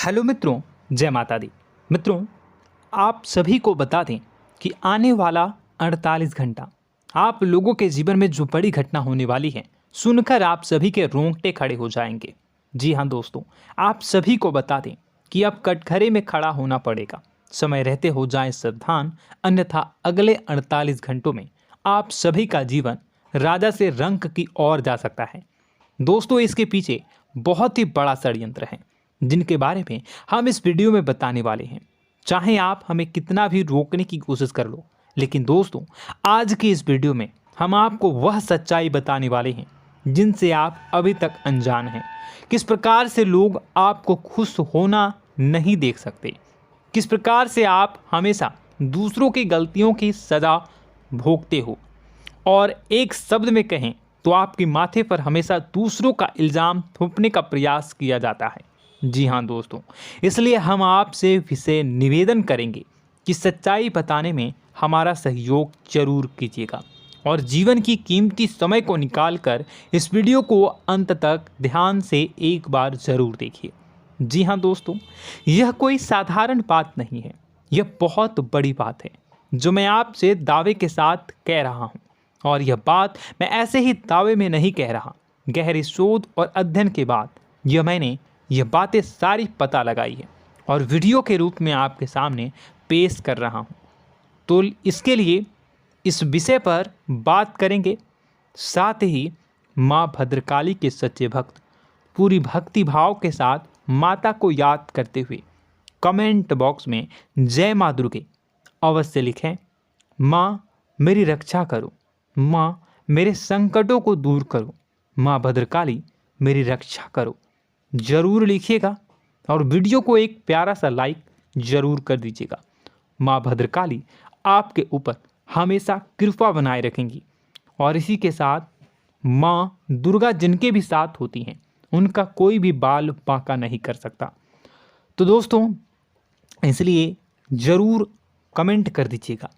Hello मित्रों, जय माता दी। मित्रों, आप सभी को बता दें कि आने वाला 48 घंटा आप लोगों के जीवन में जो बड़ी घटना होने वाली है, सुनकर आप सभी के रोंगटे खड़े हो जाएंगे। जी हाँ दोस्तों, आप सभी को बता दें कि अब कटघरे में खड़ा होना पड़ेगा। समय रहते हो जाएं सावधान, अन्यथा अगले 48 घंटों में आप सभी का जीवन राजा से रंक की ओर जा सकता है। दोस्तों, इसके पीछे बहुत ही बड़ा षड्यंत्र है जिनके बारे में हम इस वीडियो में बताने वाले हैं। चाहे आप हमें कितना भी रोकने की कोशिश कर लो, लेकिन दोस्तों आज की इस वीडियो में हम आपको वह सच्चाई बताने वाले हैं जिनसे आप अभी तक अनजान हैं। किस प्रकार से लोग आपको खुश होना नहीं देख सकते, किस प्रकार से आप हमेशा दूसरों की गलतियों की सज़ा भोगते हो, और एक शब्द में कहें तो आपके माथे पर हमेशा दूसरों का इल्ज़ाम थोपने का प्रयास किया जाता है। जी हाँ दोस्तों, इसलिए हम आपसे विशेष निवेदन करेंगे कि सच्चाई बताने में हमारा सहयोग जरूर कीजिएगा और जीवन की कीमती समय को निकालकर इस वीडियो को अंत तक ध्यान से एक बार ज़रूर देखिए। जी हाँ दोस्तों, यह कोई साधारण बात नहीं है, यह बहुत बड़ी बात है जो मैं आपसे दावे के साथ कह रहा हूँ। और यह बात मैं ऐसे ही दावे में नहीं कह रहा, गहरी शोध और अध्ययन के बाद मैंने यह बातें सारी पता लगाई है और वीडियो के रूप में आपके सामने पेश कर रहा हूँ। तो इसके लिए इस विषय पर बात करेंगे। साथ ही माँ भद्रकाली के सच्चे भक्त पूरी भक्ति भाव के साथ माता को याद करते हुए कमेंट बॉक्स में जय माँ दुर्गे अवश्य लिखें। माँ मेरी रक्षा करो, माँ मेरे संकटों को दूर करो, माँ भद्रकाली मेरी रक्षा करो, ज़रूर लिखिएगा और वीडियो को एक प्यारा सा लाइक ज़रूर कर दीजिएगा। माँ भद्रकाली आपके ऊपर हमेशा कृपा बनाए रखेंगी और इसी के साथ माँ दुर्गा जिनके भी साथ होती हैं उनका कोई भी बाल बांका नहीं कर सकता। तो दोस्तों, इसलिए ज़रूर कमेंट कर दीजिएगा।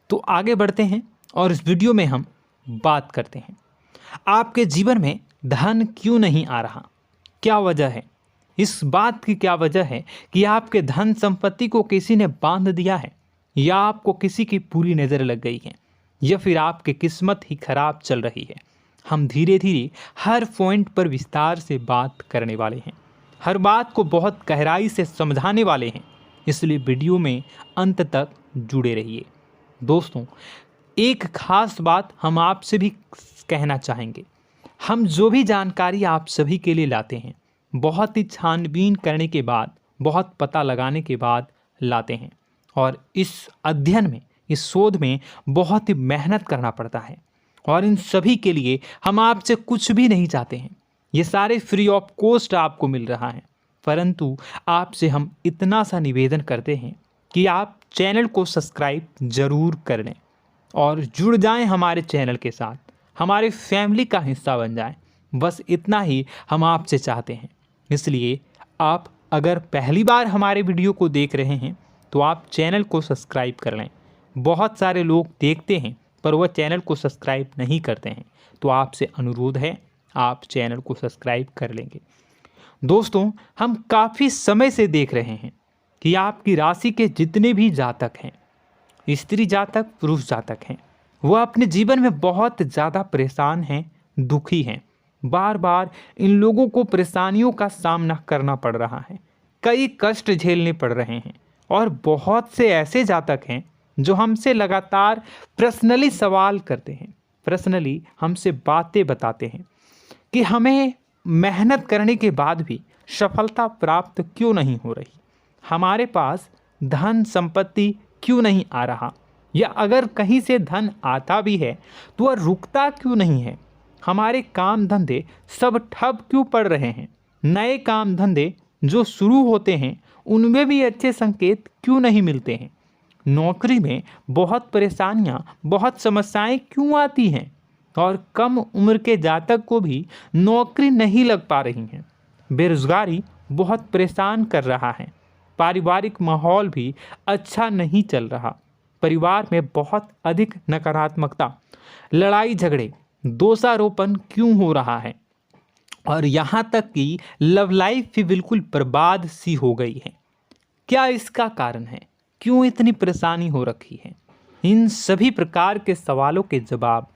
तो आगे बढ़ते हैं और इस वीडियो में हम बात करते हैं, आपके जीवन में धन क्यों नहीं आ रहा, क्या वजह है। इस बात की क्या वजह है कि आपके धन संपत्ति को किसी ने बांध दिया है, या आपको किसी की पूरी नज़र लग गई है, या फिर आपकी किस्मत ही खराब चल रही है। हम धीरे धीरे हर पॉइंट पर विस्तार से बात करने वाले हैं, हर बात को बहुत गहराई से समझाने वाले हैं, इसलिए वीडियो में अंत तक जुड़े रहिए। दोस्तों, एक खास बात हम आपसे भी कहना चाहेंगे। हम जो भी जानकारी आप सभी के लिए लाते हैं, बहुत ही छानबीन करने के बाद, बहुत पता लगाने के बाद लाते हैं, और इस अध्ययन में, इस शोध में बहुत ही मेहनत करना पड़ता है। और इन सभी के लिए हम आपसे कुछ भी नहीं चाहते हैं, ये सारे फ्री ऑफ कॉस्ट आपको मिल रहा है। परंतु आपसे हम इतना सा निवेदन करते हैं कि आप चैनल को सब्सक्राइब ज़रूर कर लें और जुड़ जाएं हमारे चैनल के साथ, हमारे फैमिली का हिस्सा बन जाएं। बस इतना ही हम आपसे चाहते हैं। इसलिए आप अगर पहली बार हमारे वीडियो को देख रहे हैं तो आप चैनल को सब्सक्राइब कर लें। बहुत सारे लोग देखते हैं पर वह चैनल को सब्सक्राइब नहीं करते हैं, तो आपसे अनुरोध है आप चैनल को सब्सक्राइब कर लेंगे। दोस्तों, हम काफ़ी समय से देख रहे हैं कि आपकी राशि के जितने भी जातक हैं, स्त्री जातक, पुरुष जातक हैं, वह अपने जीवन में बहुत ज़्यादा परेशान हैं, दुखी हैं। बार बार इन लोगों को परेशानियों का सामना करना पड़ रहा है, कई कष्ट झेलने पड़ रहे हैं। और बहुत से ऐसे जातक हैं जो हमसे लगातार पर्सनली सवाल करते हैं, पर्सनली हमसे बातें बताते हैं कि हमें मेहनत करने के बाद भी सफलता प्राप्त क्यों नहीं हो रही, हमारे पास धन संपत्ति क्यों नहीं आ रहा, या अगर कहीं से धन आता भी है तो वह रुकता क्यों नहीं है, हमारे काम धंधे सब ठप क्यों पड़ रहे हैं, नए काम धंधे जो शुरू होते हैं उनमें भी अच्छे संकेत क्यों नहीं मिलते हैं, नौकरी में बहुत परेशानियां, बहुत समस्याएं क्यों आती हैं, और कम उम्र के जातक को भी नौकरी नहीं लग पा रही हैं, बेरोजगारी बहुत परेशान कर रहा है, पारिवारिक माहौल भी अच्छा नहीं चल रहा, परिवार में बहुत अधिक नकारात्मकता, लड़ाई झगड़े, दोषारोपण क्यों हो रहा है, और यहाँ तक कि लव लाइफ भी बिल्कुल बर्बाद सी हो गई है। क्या इसका कारण है? क्यों इतनी परेशानी हो रखी है? इन सभी प्रकार के सवालों के जवाब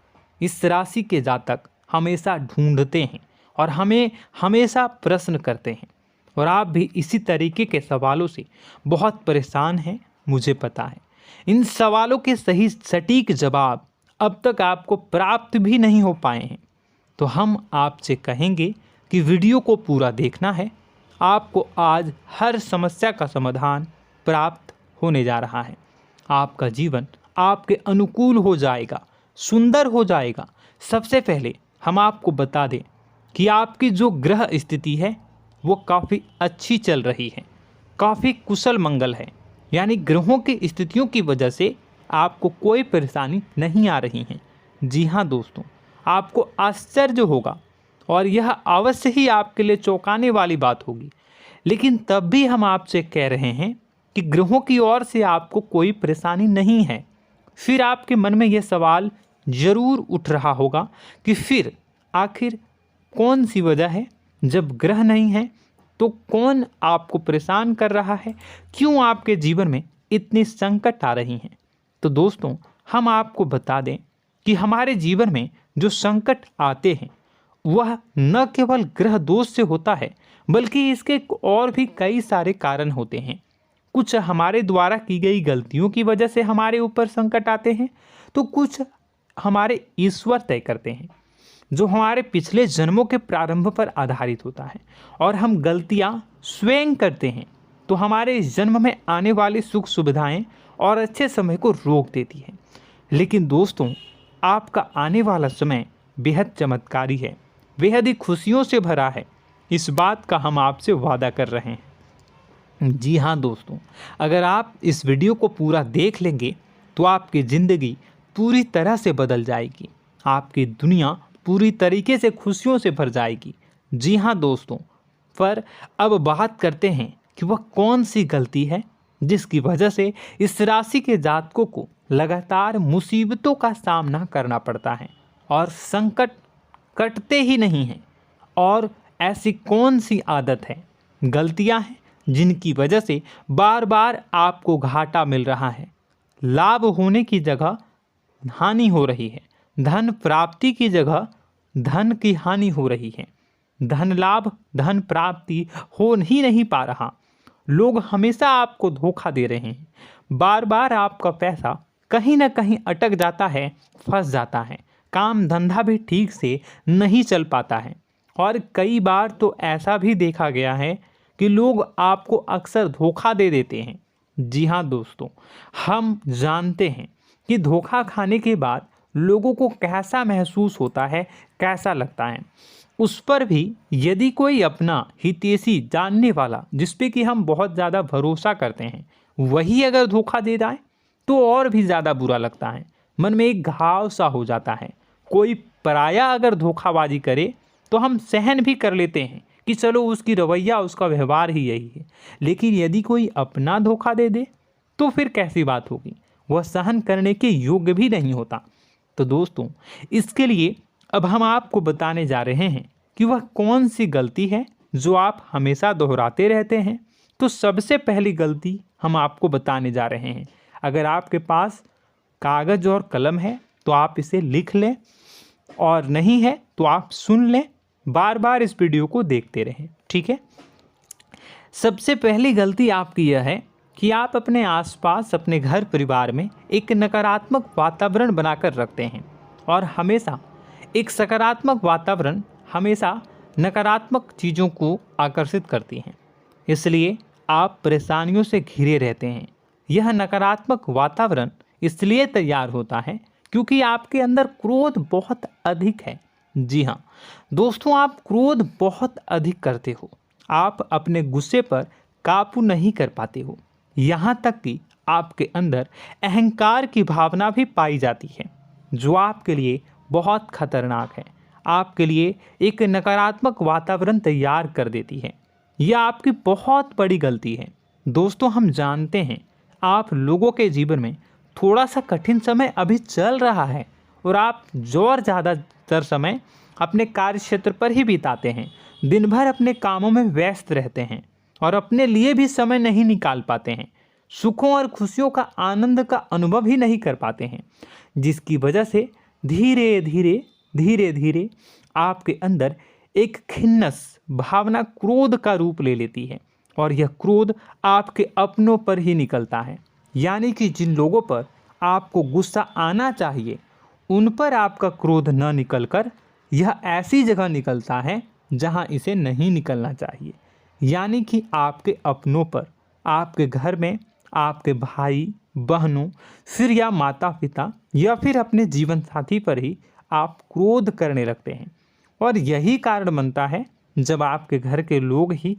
इस राशि के जातक हमेशा ढूंढते हैं और हमें हमेशा प्रश्न करते हैं। और आप भी इसी तरीके के सवालों से बहुत परेशान हैं, मुझे पता है। इन सवालों के सही सटीक जवाब अब तक आपको प्राप्त भी नहीं हो पाए हैं, तो हम आपसे कहेंगे कि वीडियो को पूरा देखना है। आपको आज हर समस्या का समाधान प्राप्त होने जा रहा है। आपका जीवन आपके अनुकूल हो जाएगा, सुंदर हो जाएगा। सबसे पहले हम आपको बता दें कि आपकी जो ग्रह स्थिति है वो काफ़ी अच्छी चल रही है, काफ़ी कुशल मंगल है। यानी ग्रहों की स्थितियों की वजह से आपको कोई परेशानी नहीं आ रही है। जी हाँ दोस्तों, आपको आश्चर्य होगा और यह अवश्य ही आपके लिए चौंकाने वाली बात होगी, लेकिन तब भी हम आपसे कह रहे हैं कि ग्रहों की ओर से आपको कोई परेशानी नहीं है। फिर आपके मन में यह सवाल जरूर उठ रहा होगा कि फिर आखिर कौन सी वजह है? जब ग्रह नहीं है तो कौन आपको परेशान कर रहा है? क्यों आपके जीवन में इतनी संकट आ रही हैं? तो दोस्तों, हम आपको बता दें कि हमारे जीवन में जो संकट आते हैं वह न केवल ग्रह दोष से होता है, बल्कि इसके और भी कई सारे कारण होते हैं। कुछ हमारे द्वारा की गई गलतियों की वजह से हमारे ऊपर संकट आते हैं, तो कुछ हमारे ईश्वर तय करते हैं, जो हमारे पिछले जन्मों के प्रारंभ पर आधारित होता है। और हम गलतियां स्वयं करते हैं तो हमारे इस जन्म में आने वाली सुख सुविधाएं और अच्छे समय को रोक देती है। लेकिन दोस्तों, आपका आने वाला समय बेहद चमत्कारी है, बेहद ही खुशियों से भरा है। इस बात का हम आपसे वादा कर रहे हैं। जी हाँ दोस्तों, अगर आप इस वीडियो को पूरा देख लेंगे तो आपकी ज़िंदगी पूरी तरह से बदल जाएगी, आपकी दुनिया पूरी तरीके से खुशियों से भर जाएगी। जी हाँ दोस्तों, पर अब बात करते हैं कि वह कौन सी गलती है जिसकी वजह से इस राशि के जातकों को लगातार मुसीबतों का सामना करना पड़ता है और संकट कटते ही नहीं हैं। और ऐसी कौन सी आदत है, गलतियां हैं जिनकी वजह से बार बार आपको घाटा मिल रहा है, लाभ होने की जगह हानि हो रही है, धन प्राप्ति की जगह धन की हानि हो रही है, धन लाभ धन प्राप्ति हो ही नहीं पा रहा, लोग हमेशा आपको धोखा दे रहे हैं, बार बार आपका पैसा कहीं ना कहीं अटक जाता है, फंस जाता है, काम धंधा भी ठीक से नहीं चल पाता है। और कई बार तो ऐसा भी देखा गया है कि लोग आपको अक्सर धोखा दे देते हैं। जी हाँ दोस्तों, हम जानते हैं कि धोखा खाने के बाद लोगों को कैसा महसूस होता है, कैसा लगता है। उस पर भी यदि कोई अपना हितैषी जानने वाला, जिस पे कि हम बहुत ज़्यादा भरोसा करते हैं, वही अगर धोखा दे जाए तो और भी ज़्यादा बुरा लगता है, मन में एक घाव सा हो जाता है। कोई पराया अगर धोखाबाजी करे तो हम सहन भी कर लेते हैं कि चलो उसकी रवैया उसका व्यवहार ही यही है, लेकिन यदि कोई अपना धोखा दे दे तो फिर कैसी बात होगी, वह सहन करने के योग्य भी नहीं होता। तो दोस्तों, इसके लिए अब हम आपको बताने जा रहे हैं कि वह कौन सी गलती है जो आप हमेशा दोहराते रहते हैं। तो सबसे पहली गलती हम आपको बताने जा रहे हैं। अगर आपके पास कागज़ और कलम है तो आप इसे लिख लें, और नहीं है तो आप सुन लें, बार बार इस वीडियो को देखते रहें, ठीक है। सबसे पहली गलती आपकी यह है कि आप अपने आसपास, अपने घर परिवार में एक नकारात्मक वातावरण बनाकर रखते हैं, और हमेशा एक सकारात्मक वातावरण हमेशा नकारात्मक चीज़ों को आकर्षित करती हैं। इसलिए आप परेशानियों से घिरे रहते हैं। यह नकारात्मक वातावरण इसलिए तैयार होता है क्योंकि आपके अंदर क्रोध बहुत अधिक है। जी हाँ दोस्तों, आप क्रोध बहुत अधिक करते हो, आप अपने गुस्से पर काबू नहीं कर पाते हो, यहाँ तक कि आपके अंदर अहंकार की भावना भी पाई जाती है, जो आपके लिए बहुत खतरनाक है, आपके लिए एक नकारात्मक वातावरण तैयार कर देती है। यह आपकी बहुत बड़ी गलती है। दोस्तों, हम जानते हैं आप लोगों के जीवन में थोड़ा सा कठिन समय अभी चल रहा है और आप और ज़्यादा अधिकतर समय अपने कार्य क्षेत्र पर ही बिताते हैं, दिन भर अपने कामों में व्यस्त रहते हैं और अपने लिए भी समय नहीं निकाल पाते हैं, सुखों और खुशियों का आनंद का अनुभव ही नहीं कर पाते हैं, जिसकी वजह से धीरे धीरे आपके अंदर एक खिन्नस भावना क्रोध का रूप ले लेती है और यह क्रोध आपके अपनों पर ही निकलता है। यानी कि जिन लोगों पर आपको गुस्सा आना चाहिए उन पर आपका क्रोध न निकलकर यह ऐसी जगह निकलता है जहां इसे नहीं निकलना चाहिए। यानी कि आपके अपनों पर, आपके घर में आपके भाई बहनों, फिर या माता पिता या फिर अपने जीवन साथी पर ही आप क्रोध करने लगते हैं। और यही कारण बनता है जब आपके घर के लोग ही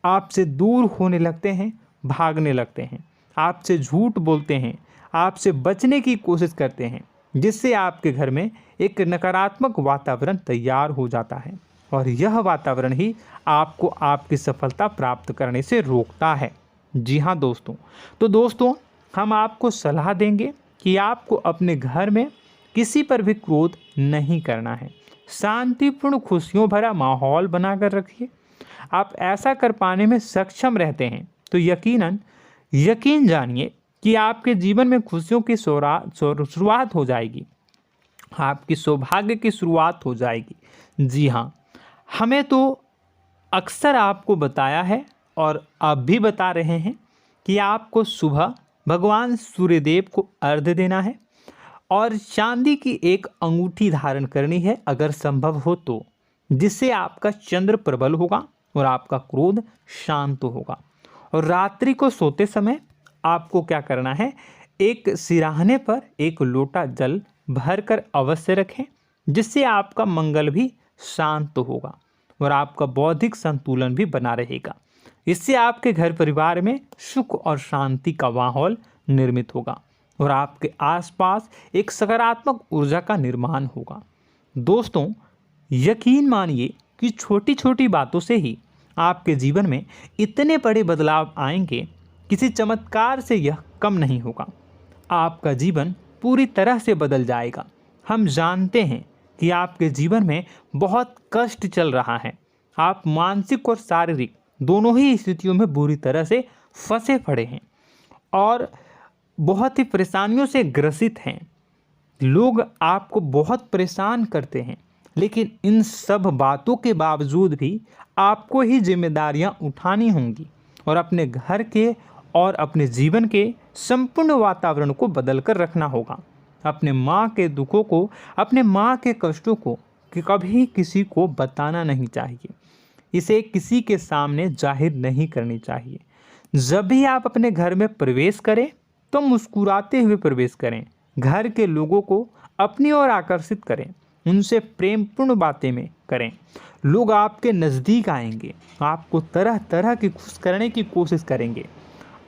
आपसे दूर होने लगते हैं, भागने लगते हैं, आपसे झूठ बोलते हैं, आपसे बचने की कोशिश करते हैं, जिससे आपके घर में एक नकारात्मक वातावरण तैयार हो जाता है और यह वातावरण ही आपको आपकी सफलता प्राप्त करने से रोकता है। जी हाँ दोस्तों, तो दोस्तों हम आपको सलाह देंगे कि आपको अपने घर में किसी पर भी क्रोध नहीं करना है। शांतिपूर्ण खुशियों भरा माहौल बनाकर रखिए। आप ऐसा कर पाने में सक्षम रहते हैं तो यकीन जानिए कि आपके जीवन में खुशियों की शुरुआत हो जाएगी, आपकी सौभाग्य की शुरुआत हो जाएगी। जी हाँ, हमें तो अक्सर आपको बताया है और अब भी बता रहे हैं कि आपको सुबह भगवान सूर्यदेव को अर्घ्य देना है और चांदी की एक अंगूठी धारण करनी है अगर संभव हो तो, जिससे आपका चंद्र प्रबल होगा और आपका क्रोध शांत होगा। और रात्रि को सोते समय आपको क्या करना है, एक सिराहने पर एक लोटा जल भरकर अवश्य रखें, जिससे आपका मंगल भी शांत होगा और आपका बौद्धिक संतुलन भी बना रहेगा। इससे आपके घर परिवार में सुख और शांति का माहौल निर्मित होगा और आपके आसपास एक सकारात्मक ऊर्जा का निर्माण होगा। दोस्तों यकीन मानिए कि छोटी छोटी बातों से ही आपके जीवन में इतने बड़े बदलाव आएंगे, किसी चमत्कार से यह कम नहीं होगा। आपका जीवन पूरी तरह से बदल जाएगा। हम जानते हैं कि आपके जीवन में बहुत कष्ट चल रहा है, आप मानसिक और शारीरिक दोनों ही स्थितियों में बुरी तरह से फंसे पड़े हैं और बहुत ही परेशानियों से ग्रसित हैं। लोग आपको बहुत परेशान करते हैं, लेकिन इन सब बातों के बावजूद भी आपको ही जिम्मेदारियां उठानी होंगी और अपने घर के और अपने जीवन के संपूर्ण वातावरण को बदल कर रखना होगा। अपने माँ के दुखों को, अपने माँ के कष्टों को कभी किसी को बताना नहीं चाहिए, इसे किसी के सामने जाहिर नहीं करनी चाहिए। जब भी आप अपने घर में प्रवेश करें तो मुस्कुराते हुए प्रवेश करें, घर के लोगों को अपनी ओर आकर्षित करें, उनसे प्रेमपूर्ण बातें में करें। लोग आपके नज़दीक आएंगे, आपको तरह तरह की खुश करने की कोशिश करेंगे।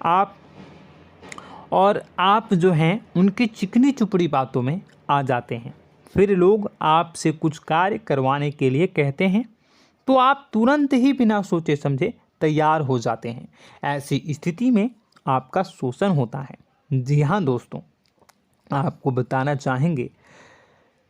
आप जो हैं उनकी चिकनी चुपड़ी बातों में आ जाते हैं। फिर लोग आपसे कुछ कार्य करवाने के लिए कहते हैं तो आप तुरंत ही बिना सोचे समझे तैयार हो जाते हैं। ऐसी स्थिति में आपका शोषण होता है। जी हाँ दोस्तों, आपको बताना चाहेंगे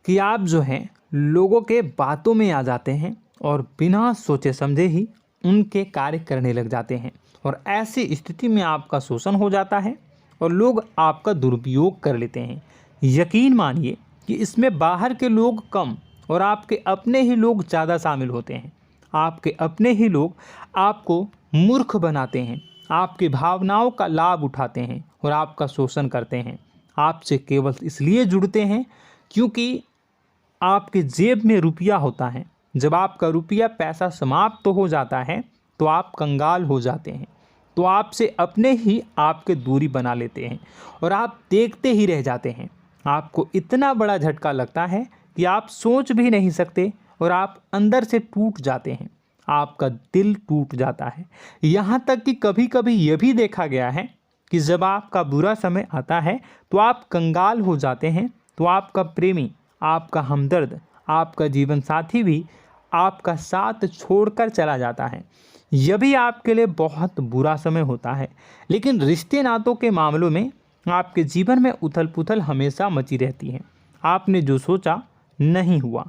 कि आप जो हैं लोगों के बातों में आ जाते हैं और बिना सोचे समझे ही उनके कार्य करने लग जाते हैं और ऐसी स्थिति में आपका शोषण हो जाता है और लोग आपका दुरुपयोग कर लेते हैं। यकीन मानिए कि इसमें बाहर के लोग कम और आपके अपने ही लोग ज़्यादा शामिल होते हैं। आपके अपने ही लोग आपको मूर्ख बनाते हैं, आपकी भावनाओं का लाभ उठाते हैं और आपका शोषण करते हैं। आपसे केवल इसलिए जुड़ते हैं क्योंकि आपके जेब में रुपया होता है। जब आपका रुपया पैसा समाप्त हो जाता है तो आप कंगाल हो जाते हैं, तो आपसे अपने ही आपके दूरी बना लेते हैं और आप देखते ही रह जाते हैं। आपको इतना बड़ा झटका लगता है कि आप सोच भी नहीं सकते और आप अंदर से टूट जाते हैं, आपका दिल टूट जाता है। यहाँ तक कि कभी कभी यह भी देखा गया है कि जब आपका बुरा समय आता है तो आप कंगाल हो जाते हैं, तो आपका प्रेमी, आपका हमदर्द, आपका जीवन साथी भी आपका साथ छोड़कर चला जाता है। यह भी आपके लिए बहुत बुरा समय होता है। लेकिन रिश्ते नातों के मामलों में आपके जीवन में उथल पुथल हमेशा मची रहती है। आपने जो सोचा नहीं हुआ।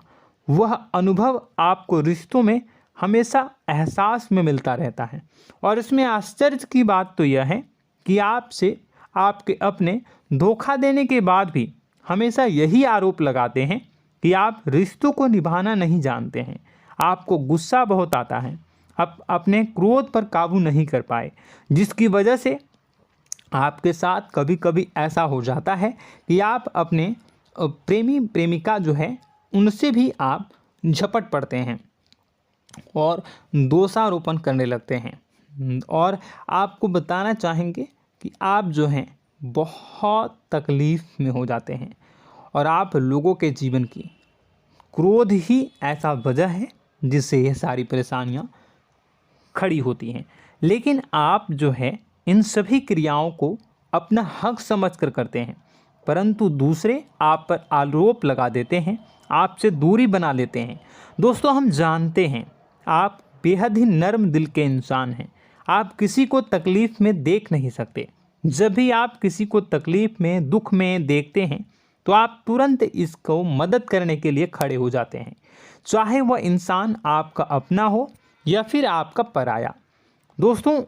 वह अनुभव आपको रिश्तों में हमेशा एहसास में मिलता रहता है। और इसमें आश्चर्य की बात तो यह है कि आपसे आपके अपने धोखा देने के बाद भी हमेशा यही आरोप लगाते हैं कि आप रिश्तों को निभाना नहीं जानते हैं। आपको गुस्सा बहुत आता है, अपने क्रोध पर काबू नहीं कर पाए, जिसकी वजह से आपके साथ कभी कभी ऐसा हो जाता है कि आप अपने प्रेमी प्रेमिका जो है उनसे भी आप झपट पड़ते हैं और दोषारोपण करने लगते हैं। और आपको बताना चाहेंगे कि आप जो हैं बहुत तकलीफ़ में हो जाते हैं और आप लोगों के जीवन की क्रोध ही ऐसा वजह है जिससे ये सारी परेशानियां खड़ी होती हैं। लेकिन आप जो है इन सभी क्रियाओं को अपना हक समझकर करते हैं, परंतु दूसरे आप पर आरोप लगा देते हैं, आपसे दूरी बना लेते हैं। दोस्तों, हम जानते हैं आप बेहद ही नर्म दिल के इंसान हैं। आप किसी को तकलीफ़ में देख नहीं सकते। जब भी आप किसी को तकलीफ़ में, दुख में देखते हैं तो आप तुरंत इसको मदद करने के लिए खड़े हो जाते हैं, चाहे वह इंसान आपका अपना हो या फिर आपका पराया। दोस्तों,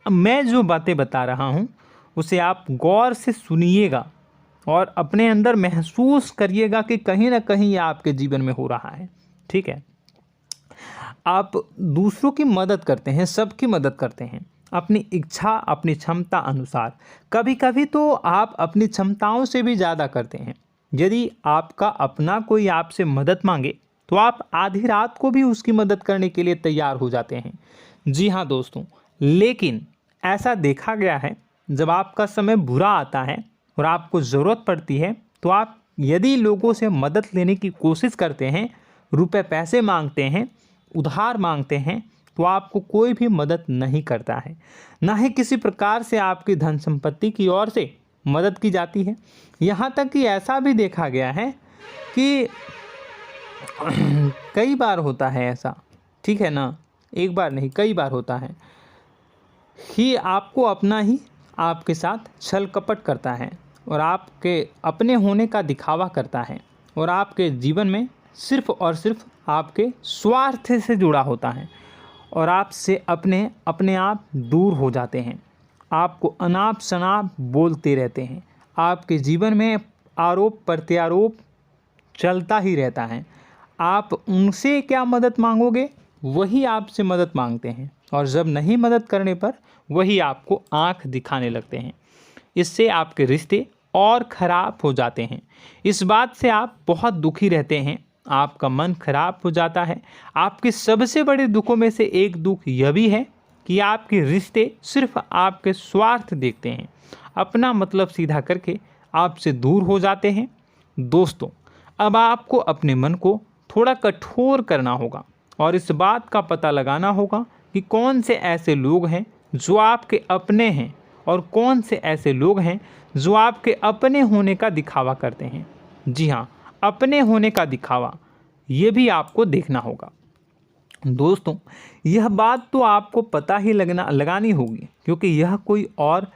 मैं जो बातें बता रहा हूँ उसे आप गौर से सुनिएगा और अपने अंदर महसूस करिएगा कि कहीं ना कहीं ये आपके जीवन में हो रहा है। ठीक है, आप दूसरों की मदद करते हैं, सबकी मदद करते हैं अपनी इच्छा, अपनी क्षमता अनुसार। कभी कभी तो आप अपनी क्षमताओं से भी ज़्यादा करते हैं। यदि आपका अपना कोई आपसे मदद मांगे तो आप आधी रात को भी उसकी मदद करने के लिए तैयार हो जाते हैं। जी हाँ दोस्तों, लेकिन ऐसा देखा गया है जब आपका समय बुरा आता है और आपको ज़रूरत पड़ती है तो आप यदि लोगों से मदद लेने की कोशिश करते हैं, रुपए पैसे मांगते हैं, उधार मांगते हैं, तो आपको कोई भी मदद नहीं करता है। ना ही किसी प्रकार से आपकी धन संपत्ति की ओर से मदद की जाती है। यहाँ तक कि ऐसा भी देखा गया है कि कई बार होता है ऐसा, ठीक है ना, एक बार नहीं कई बार होता है कि आपको अपना ही आपके साथ छल कपट करता है और आपके अपने होने का दिखावा करता है और आपके जीवन में सिर्फ और सिर्फ आपके स्वार्थ से जुड़ा होता है और आपसे अपने आप दूर हो जाते हैं। आपको अनाप शनाप बोलते रहते हैं। आपके जीवन में आरोप प्रत्यारोप चलता ही रहता है। आप उनसे क्या मदद मांगोगे, वही आपसे मदद मांगते हैं और जब नहीं मदद करने पर वही आपको आंख दिखाने लगते हैं। इससे आपके रिश्ते और ख़राब हो जाते हैं। इस बात से आप बहुत दुखी रहते हैं, आपका मन खराब हो जाता है। आपके सबसे बड़े दुखों में से एक दुख यह भी है कि आपके रिश्ते सिर्फ आपके स्वार्थ देखते हैं, अपना मतलब सीधा करके आपसे दूर हो जाते हैं। दोस्तों, अब आपको अपने मन को थोड़ा कठोर करना होगा और इस बात का पता लगाना होगा कि कौन से ऐसे लोग हैं जो आपके अपने हैं और कौन से ऐसे लोग हैं जो आपके अपने होने का दिखावा करते हैं। जी हाँ, अपने होने का दिखावा, ये भी आपको देखना होगा। दोस्तों, यह बात तो आपको पता ही लगानी होगी, क्योंकि यह कोई और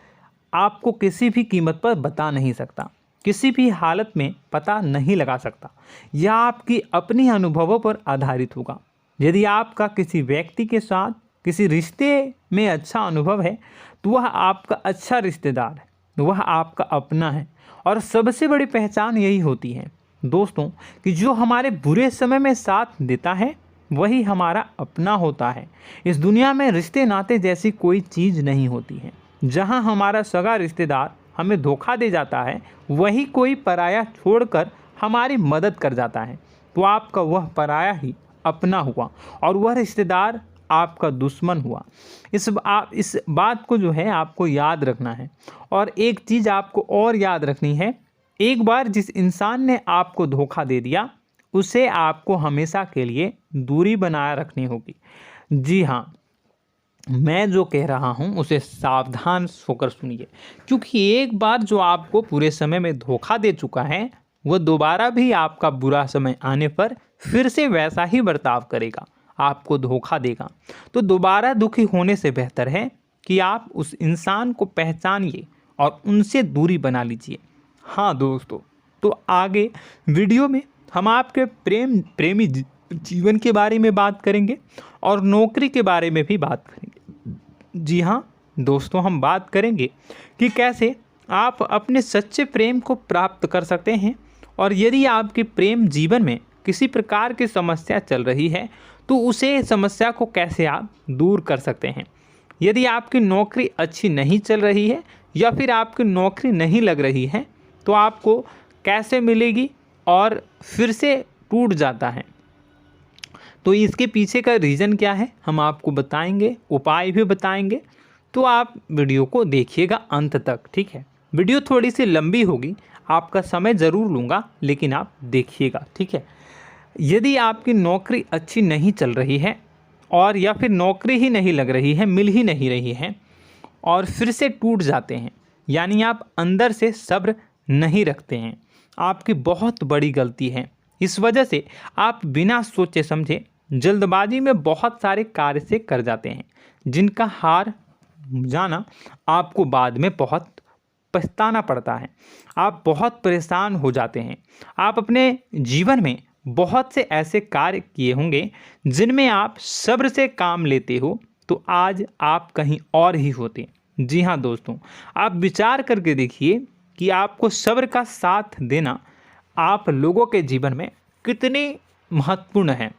आपको किसी भी कीमत पर बता नहीं सकता, किसी भी हालत में पता नहीं लगा सकता। यह आपकी अपनी अनुभवों पर आधारित होगा। यदि आपका किसी व्यक्ति के साथ किसी रिश्ते में अच्छा अनुभव है तो वह आपका अच्छा रिश्तेदार है, वह आपका अपना है। और सबसे बड़ी पहचान यही होती है दोस्तों कि जो हमारे बुरे समय में साथ देता है वही हमारा अपना होता है। इस दुनिया में रिश्ते नाते जैसी कोई चीज़ नहीं होती है। जहां हमारा सगा रिश्तेदार हमें धोखा दे जाता है, वही कोई पराया छोड़कर हमारी मदद कर जाता है, तो आपका वह पराया ही अपना हुआ और वह रिश्तेदार आपका दुश्मन हुआ। इस बात को जो है आपको याद रखना है। और एक चीज़ आपको और याद रखनी है, एक बार जिस इंसान ने आपको धोखा दे दिया उसे आपको हमेशा के लिए दूरी बनाए रखनी होगी। जी हाँ, मैं जो कह रहा हूँ उसे सावधान होकर सुनिए, क्योंकि एक बार जो आपको पूरे समय में धोखा दे चुका है वह दोबारा भी आपका बुरा समय आने पर फिर से वैसा ही बर्ताव करेगा, आपको धोखा देगा। तो दोबारा दुखी होने से बेहतर है कि आप उस इंसान को पहचानिए और उनसे दूरी बना लीजिए। हाँ दोस्तों, तो आगे वीडियो में हम आपके प्रेमी जीवन के बारे में बात करेंगे और नौकरी के बारे में भी बात करेंगे। जी हाँ दोस्तों, हम बात करेंगे कि कैसे आप अपने सच्चे प्रेम को प्राप्त कर सकते हैं, और यदि आपके प्रेम जीवन में किसी प्रकार की समस्या चल रही है तो उसे समस्या को कैसे आप दूर कर सकते हैं। यदि आपकी नौकरी अच्छी नहीं चल रही है या फिर आपकी नौकरी नहीं लग रही है तो आपको कैसे मिलेगी और फिर से टूट जाता है, तो इसके पीछे का रीज़न क्या है हम आपको बताएंगे, उपाय भी बताएंगे। तो आप वीडियो को देखिएगा अंत तक, ठीक है। वीडियो थोड़ी सी लंबी होगी, आपका समय ज़रूर लूँगा, लेकिन आप देखिएगा, ठीक है। यदि आपकी नौकरी अच्छी नहीं चल रही है और या फिर नौकरी ही नहीं लग रही है, मिल ही नहीं रही है और फिर से टूट जाते हैं, यानी आप अंदर से सब्र नहीं रखते हैं, आपकी बहुत बड़ी गलती है। इस वजह से आप बिना सोचे समझे जल्दबाजी में बहुत सारे कार्य से कर जाते हैं, जिनका हार जाना आपको बाद में बहुत पछताना पड़ता है। आप बहुत परेशान हो जाते हैं। आप अपने जीवन में बहुत से ऐसे कार्य किए होंगे जिनमें आप सब्र से काम लेते हो, तो आज आप कहीं और ही होते। जी हाँ दोस्तों, आप विचार करके देखिए कि आपको सब्र का साथ देना आप लोगों के जीवन में कितनी महत्वपूर्ण है।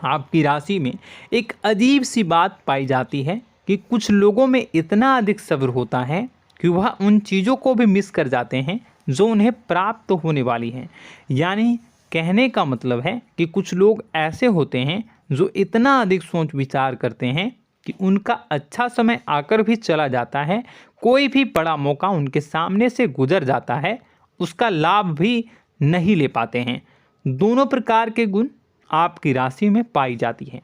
आपकी राशि में एक अजीब सी बात पाई जाती है कि कुछ लोगों में इतना अधिक सब्र होता है कि वह उन चीज़ों को भी मिस कर जाते हैं जो उन्हें प्राप्त होने वाली हैं। यानी कहने का मतलब है कि कुछ लोग ऐसे होते हैं जो इतना अधिक सोच विचार करते हैं कि उनका अच्छा समय आकर भी चला जाता है, कोई भी बड़ा मौका उनके सामने से गुजर जाता है, उसका लाभ भी नहीं ले पाते हैं। दोनों प्रकार के गुण आपकी राशि में पाई जाती है।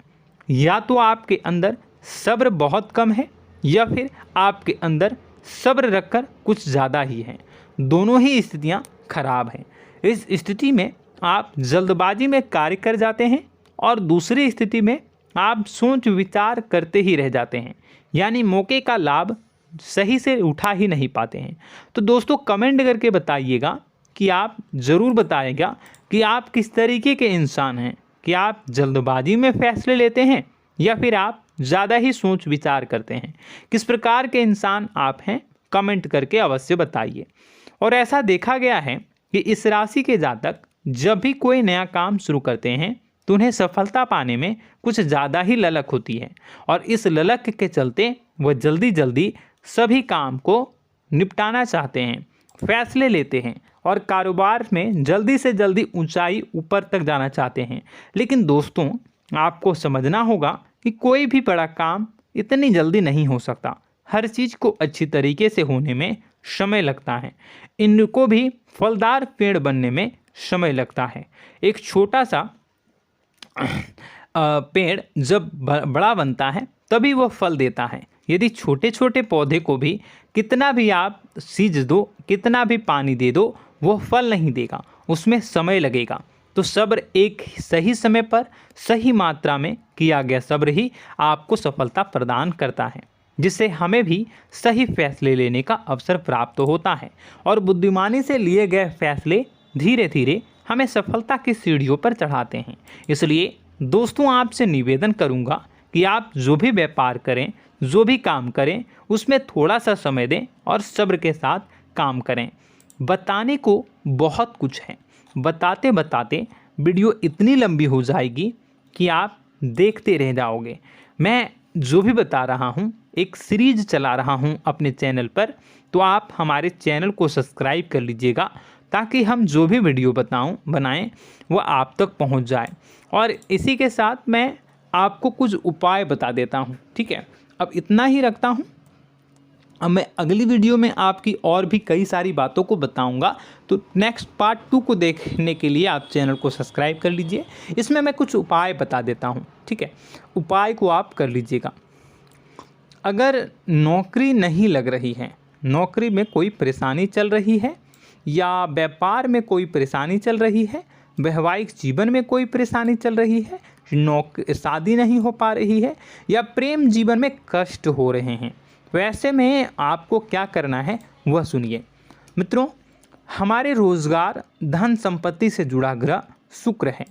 या तो आपके अंदर सब्र बहुत कम है या फिर आपके अंदर सब्र रखकर कुछ ज़्यादा ही है। दोनों ही स्थितियाँ खराब हैं। इस स्थिति में आप जल्दबाजी में कार्य कर जाते हैं और दूसरी स्थिति में आप सोच विचार करते ही रह जाते हैं, यानी मौके का लाभ सही से उठा ही नहीं पाते हैं। तो दोस्तों कमेंट करके बताइएगा कि आप ज़रूर बताइएगा कि आप किस तरीके के इंसान हैं, कि आप जल्दबाजी में फैसले लेते हैं या फिर आप ज़्यादा ही सोच विचार करते हैं। किस प्रकार के इंसान आप हैं, कमेंट करके अवश्य बताइए। और ऐसा देखा गया है कि इस राशि के जातक जब भी कोई नया काम शुरू करते हैं तो उन्हें सफलता पाने में कुछ ज़्यादा ही ललक होती है, और इस ललक के चलते वह जल्दी जल्दी सभी काम को निपटाना चाहते हैं, फैसले लेते हैं और कारोबार में जल्दी से जल्दी ऊंचाई ऊपर तक जाना चाहते हैं। लेकिन दोस्तों आपको समझना होगा कि कोई भी बड़ा काम इतनी जल्दी नहीं हो सकता। हर चीज़ को अच्छी तरीके से होने में समय लगता है। इनको भी फलदार पेड़ बनने में समय लगता है। एक छोटा सा पेड़ जब बड़ा बनता है तभी वह फल देता है। यदि छोटे छोटे पौधे को भी कितना भी आप सींच दो, कितना भी पानी दे दो, वो फल नहीं देगा, उसमें समय लगेगा। तो सब्र एक सही समय पर सही मात्रा में किया गया सब्र ही आपको सफलता प्रदान करता है, जिससे हमें भी सही फैसले लेने का अवसर प्राप्त होता है। और बुद्धिमानी से लिए गए फैसले धीरे धीरे हमें सफलता की सीढ़ियों पर चढ़ाते हैं। इसलिए दोस्तों आपसे निवेदन करूंगा कि आप जो भी व्यापार करें, जो भी काम करें, उसमें थोड़ा सा समय दें और सब्र के साथ काम करें। बताने को बहुत कुछ है, बताते बताते वीडियो इतनी लंबी हो जाएगी कि आप देखते रह जाओगे। मैं जो भी बता रहा हूँ एक सीरीज चला रहा हूँ अपने चैनल पर, तो आप हमारे चैनल को सब्सक्राइब कर लीजिएगा ताकि हम जो भी वीडियो बनाएं वो आप तक पहुँच जाए। और इसी के साथ मैं आपको कुछ उपाय बता देता हूँ, ठीक है। अब इतना ही रखता हूँ। अब मैं अगली वीडियो में आपकी और भी कई सारी बातों को बताऊंगा। तो नेक्स्ट पार्ट 2 को देखने के लिए आप चैनल को सब्सक्राइब कर लीजिए। इसमें मैं कुछ उपाय बता देता हूं, ठीक है। उपाय को आप कर लीजिएगा। अगर नौकरी नहीं लग रही है, नौकरी में कोई परेशानी चल रही है, या व्यापार में कोई परेशानी चल रही है, वैवाहिक जीवन में कोई परेशानी चल रही है, शादी नहीं हो पा रही है, या प्रेम जीवन में कष्ट हो रहे हैं, वैसे में आपको क्या करना है वह सुनिए। मित्रों, हमारे रोजगार, धन संपत्ति से जुड़ा ग्रह शुक्र है,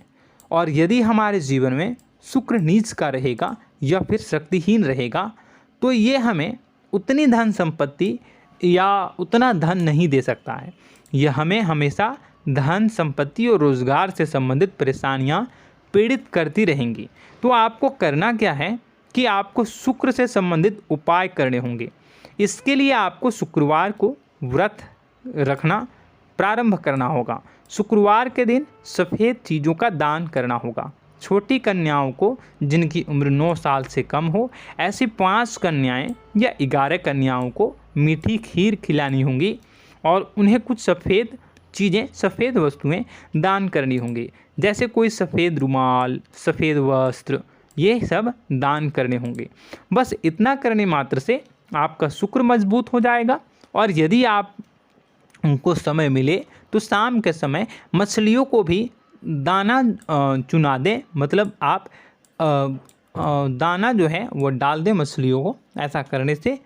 और यदि हमारे जीवन में शुक्र नीच का रहेगा या फिर शक्तिहीन रहेगा तो ये हमें उतनी धन संपत्ति या उतना धन नहीं दे सकता है। यह हमें हमेशा धन संपत्ति और रोजगार से संबंधित परेशानियां पीड़ित करती रहेंगी। तो आपको करना क्या है कि आपको शुक्र से संबंधित उपाय करने होंगे। इसके लिए आपको शुक्रवार को व्रत रखना प्रारंभ करना होगा। शुक्रवार के दिन सफ़ेद चीज़ों का दान करना होगा। छोटी कन्याओं को जिनकी उम्र 9 साल से कम हो, ऐसी 5 कन्याएं या 11 कन्याओं को मीठी खीर खिलानी होंगी और उन्हें कुछ सफ़ेद चीज़ें, सफ़ेद वस्तुएं दान करनी होंगी, जैसे कोई सफ़ेद रुमाल, सफ़ेद वस्त्र, ये सब दान करने होंगे। बस इतना करने मात्र से आपका शुक्र मजबूत हो जाएगा। और यदि आप उनको समय मिले तो शाम के समय मछलियों को भी दाना चुना दें, मतलब आप दाना जो है वो डाल दें मछलियों को। ऐसा करने से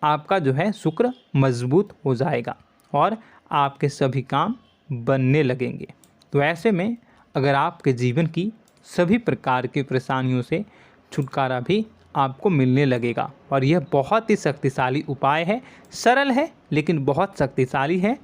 आपका जो है शुक्र मजबूत हो जाएगा और आपके सभी काम बनने लगेंगे। तो ऐसे में अगर आपके जीवन की सभी प्रकार की परेशानियों से छुटकारा भी आपको मिलने लगेगा। और यह बहुत ही शक्तिशाली उपाय है, सरल है लेकिन बहुत शक्तिशाली है।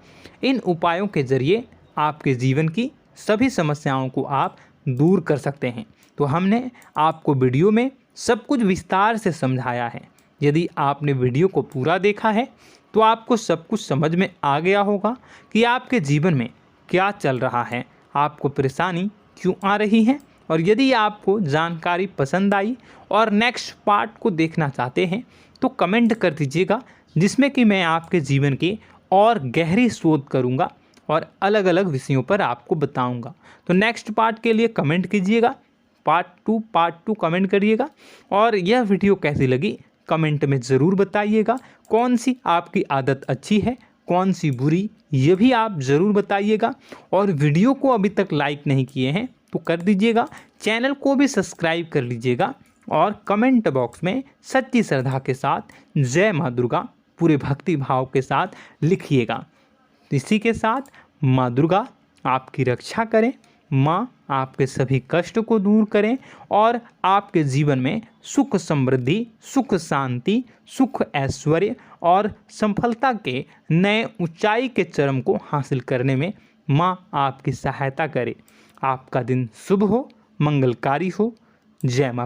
इन उपायों के ज़रिए आपके जीवन की सभी समस्याओं को आप दूर कर सकते हैं। तो हमने आपको वीडियो में सब कुछ विस्तार से समझाया है। यदि आपने वीडियो को पूरा देखा है तो आपको सब कुछ समझ में आ गया होगा कि आपके जीवन में क्या चल रहा है, आपको परेशानी क्यों आ रही है। और यदि आपको जानकारी पसंद आई और नेक्स्ट पार्ट को देखना चाहते हैं तो कमेंट कर दीजिएगा, जिसमें कि मैं आपके जीवन की और गहरी शोध करूंगा और अलग अलग विषयों पर आपको बताऊंगा। तो नेक्स्ट पार्ट के लिए कमेंट कीजिएगा, पार्ट टू कमेंट करिएगा। और यह वीडियो कैसी लगी कमेंट में ज़रूर बताइएगा। कौन सी आपकी आदत अच्छी है, कौन सी बुरी, ये भी आप ज़रूर बताइएगा। और वीडियो को अभी तक लाइक नहीं किए हैं तो कर दीजिएगा, चैनल को भी सब्सक्राइब कर लीजिएगा और कमेंट बॉक्स में सच्ची श्रद्धा के साथ जय माँ दुर्गा पूरे भक्ति भाव के साथ लिखिएगा। इसी के साथ माँ दुर्गा आपकी रक्षा करें, माँ आपके सभी कष्ट को दूर करें और आपके जीवन में सुख समृद्धि, सुख शांति, सुख ऐश्वर्य और सफलता के नए ऊंचाई के चरम को हासिल करने में माँ आपकी सहायता करे। आपका दिन शुभ हो, मंगलकारी हो। जय माँ।